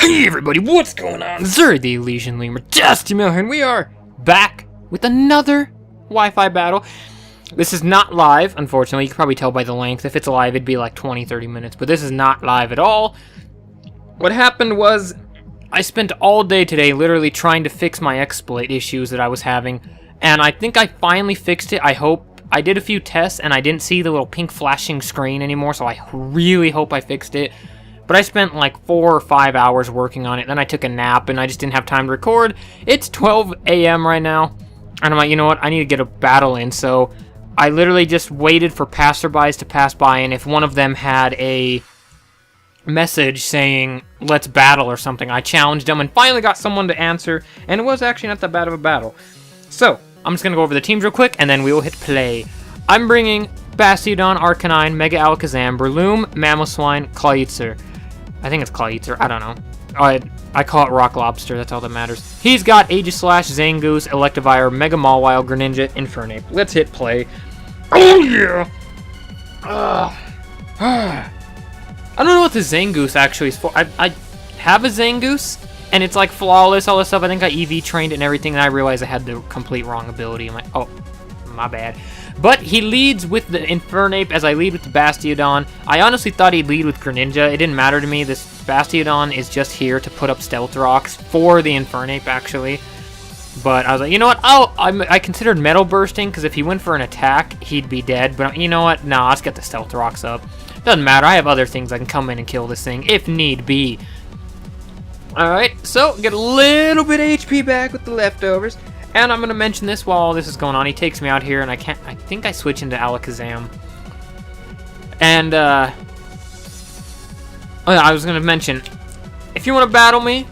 Hey everybody, what's going on? Zuri the Elysian Lemur, DustyMill here, and we are back with another Wi-Fi battle. This is not live, unfortunately. You can probably tell by the length. If it's live, it'd be like 20-30 minutes, but this is not live at all. What happened was, I spent all day today literally trying to fix my exploit issues that I was having, and I think I finally fixed it. I hope. I did a few tests, and I didn't see the little pink flashing screen anymore, so I really hope I fixed it. But I spent like 4 or 5 hours working on it, then I took a nap, and I just didn't have time to record. It's 12 a.m. right now, and I'm like, you know what, I need to get a battle in, so I literally just waited for passerbys to pass by, and if one of them had a message saying, let's battle or something, I challenged them, and finally got someone to answer, and it was actually not that bad of a battle. So, I'm just going to go over the teams real quick, and then we will hit play. I'm bringing Bastiodon, Arcanine, Mega Alakazam, Breloom, Mamoswine, Clawitzer. I think it's Clawitzer, I don't know. I call it Rock Lobster, that's all that matters. He's got Aegislash, Zangoose, Electivire, Mega Mawile, Greninja, Infernape. Let's hit play. Oh yeah! I don't know what the Zangoose actually is for. I have a Zangoose, and it's like flawless, all this stuff. I think I EV trained it and everything, and I realized I had the complete wrong ability. I'm like, oh, my bad. But he leads with the Infernape as I lead with the Bastiodon. I honestly thought he'd lead with Greninja. It didn't matter to me. This Bastiodon is just here to put up Stealth Rocks for the Infernape, actually. But I was like, you know what? I considered Metal Bursting, because if he went for an attack, he'd be dead. But you know what? Nah, let's get the Stealth Rocks up. Doesn't matter. I have other things I can come in and kill this thing, if need be. Alright, so get a little bit of HP back with the leftovers. And I'm going to mention this while all this is going on. He takes me out here, and I think I switch into Alakazam. And, I was going to mention, if you want to battle me,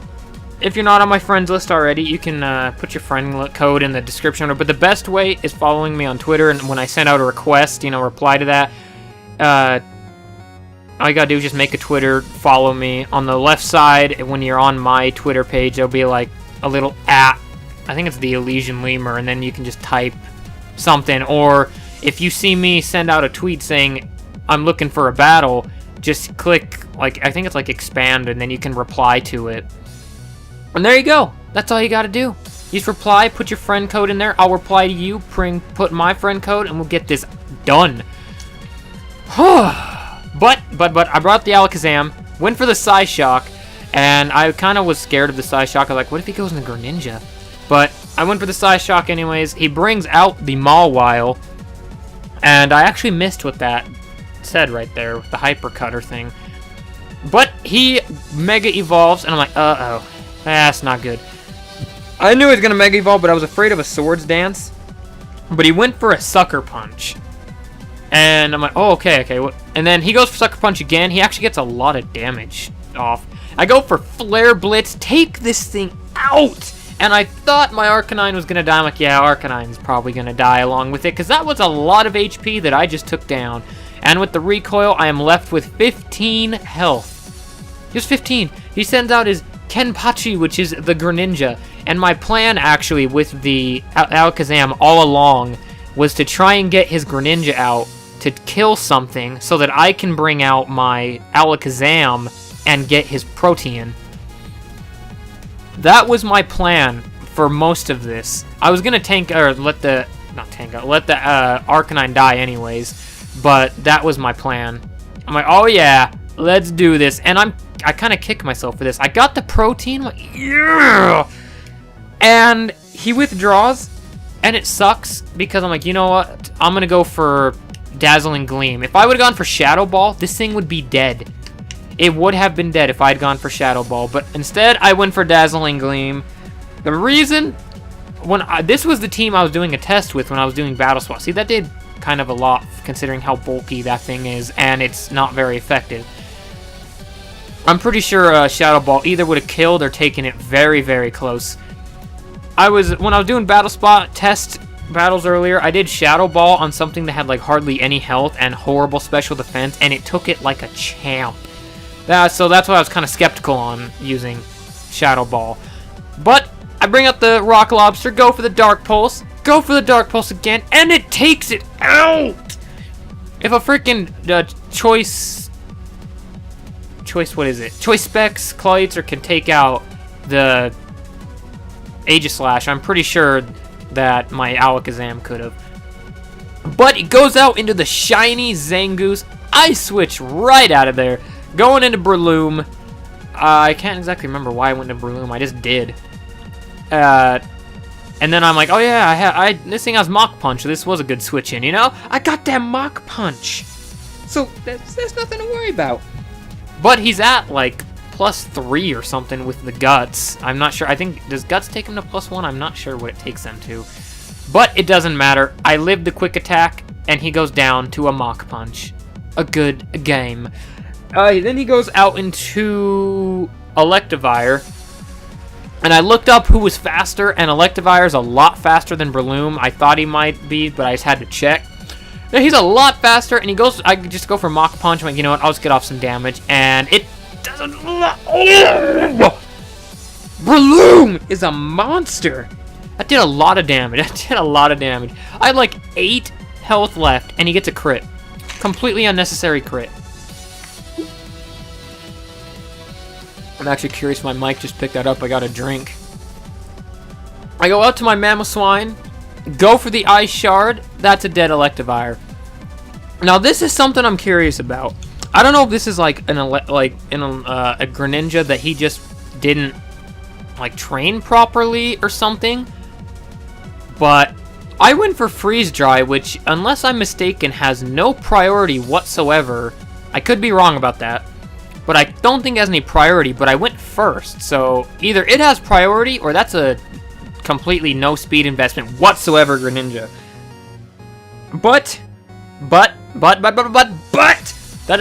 if you're not on my friends list already, you can put your friend code in the description. But the best way is following me on Twitter, and when I send out a request, reply to that. All you gotta do is just make a Twitter, follow me. On the left side, when you're on my Twitter page, there'll be like a little @ I think it's the Elysian Lemur, and then you can just type something. Or if you see me send out a tweet saying I'm looking for a battle, just click, like, I think it's like expand, and then you can reply to it. And there you go. That's all you gotta do. You just reply, put your friend code in there. I'll reply to you, put my friend code, and we'll get this done. But I brought the Alakazam, went for the Psyshock, and I kind of was scared of the Psyshock. I was like, what if he goes into Greninja? But I went for the Psyshock anyways. He brings out the Mawile, and I actually missed what that said right there, with the Hypercutter thing. But he Mega Evolves, and I'm like, uh-oh, that's not good. I knew he was going to Mega Evolve, but I was afraid of a Swords Dance. But he went for a Sucker Punch. And I'm like, oh, okay. And then he goes for Sucker Punch again. He actually gets a lot of damage off. I go for Flare Blitz, take this thing out. And I thought my Arcanine was going to die. I'm like, yeah, Arcanine's probably going to die along with it, because that was a lot of HP that I just took down. And with the recoil, I am left with 15 health. Just 15. He sends out his Kenpachi, which is the Greninja. And my plan, actually, with the Alakazam all along was to try and get his Greninja out to kill something so that I can bring out my Alakazam and get his Protean. That was my plan for most of this. I was gonna let the Arcanine die anyways, but that was my plan. I'm like, oh yeah, let's do this. And I kind of kick myself for this. I got the Protean, like, yeah! And he withdraws, and it sucks because I'm like, you know what? I'm gonna go for Dazzling Gleam. If I would have gone for Shadow Ball, this thing would be dead. It would have been dead if I had gone for Shadow Ball, but instead I went for Dazzling Gleam. The reason, this was the team I was doing a test with when I was doing Battle Swap. See, that did kind of a lot considering how bulky that thing is, and it's not very effective. I'm pretty sure Shadow Ball either would have killed or taken it very, very close. When I was doing Battle Spot test battles earlier, I did Shadow Ball on something that had like hardly any health and horrible special defense, and it took it like a champ. So that's why I was kind of skeptical on using Shadow Ball. But I bring up the Rock Lobster, go for the Dark Pulse, again, and it takes it out! If a freaking choice choice, what is it? Choice Specs, Clawitzer can take out the Aegislash. I'm pretty sure that my Alakazam could have. But it goes out into the shiny Zangoose. I switch right out of there. Going into Breloom. I can't exactly remember why I went into Breloom. I just did. And then I'm like, oh yeah, this thing has Mach Punch. So this was a good switch in, you know? I got that Mach Punch. So there's nothing to worry about. But he's at like +3 or something with the Guts. I'm not sure. I think, does Guts take him to +1? I'm not sure what it takes them to. But it doesn't matter. I lived the quick attack, and he goes down to a Mach Punch. A good game. Then he goes out into Electivire. And I looked up who was faster, and Electivire is a lot faster than Breloom. I thought he might be, but I just had to check. Now, he's a lot faster, and he goes. I just go for Mach Punch. I'm like, you know what? I'll just get off some damage, and it doesn't. Breloom is a monster. That did a lot of damage. I had like 8 health left, and he gets a crit. Completely unnecessary crit. I'm actually curious. My mic just picked that up. I got a drink. I go out to my Mamoswine. Go for the Ice Shard. That's a dead Electivire. Now this is something I'm curious about. I don't know if this is like a Greninja that he just didn't like train properly or something. But I went for Freeze Dry, which, unless I'm mistaken, has no priority whatsoever. I could be wrong about that. But I don't think it has any priority, but I went first. So either it has priority, or that's a completely no speed investment whatsoever Greninja. But, that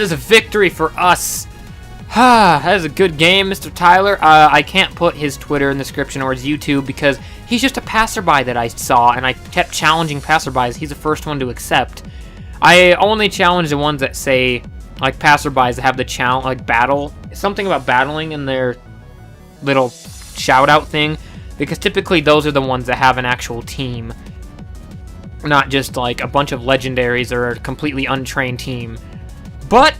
is a victory for us. That is a good game, Mr. Tyler. I can't put his Twitter in the description or his YouTube because he's just a passerby that I saw, and I kept challenging passerbys. He's the first one to accept. I only challenge the ones that say, like, passerbys that have the challenge, like, battle. Something about battling in their little shout-out thing, because typically those are the ones that have an actual team. Not just, like, a bunch of legendaries or a completely untrained team. But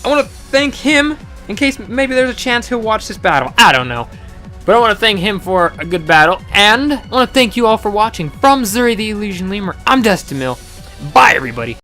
I want to thank him, in case maybe there's a chance he'll watch this battle. I don't know. But I want to thank him for a good battle, and I want to thank you all for watching. From Zuri the Illusion Lemur, I'm DustyMill. Bye, everybody.